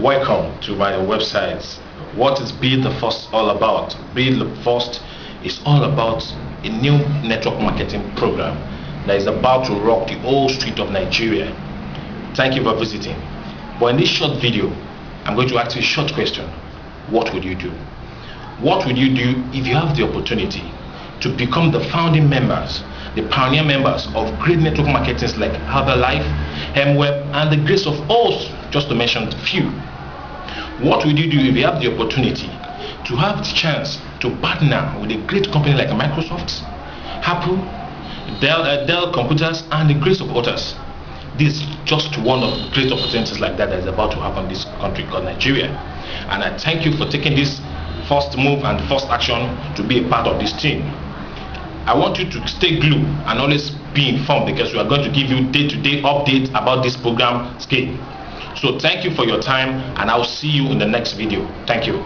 Welcome to my website. What is Be The First all about? Be The First is all about a new network marketing program that is about to rock the whole street of Nigeria. Thank you for visiting. But in this short video, I'm going to ask you a short question. What would you do? What would you do if you have the opportunity to become the founding members, the pioneer members of great network marketings like Herbalife, Mweb, and the Grace of Oz, just to mention a few? What would you do if you have the opportunity to have the chance to partner with a great company like Microsoft, Apple, Dell Computers, and the Grace of others? This is just one of the great opportunities like that is about to happen in this country called Nigeria. And I thank you for taking this first move and first action to be a part of this team. I want you to stay glued and always be informed, because we are going to give you day-to-day updates about this program scale. So thank you for your time, and I'll see you in the next video. Thank you.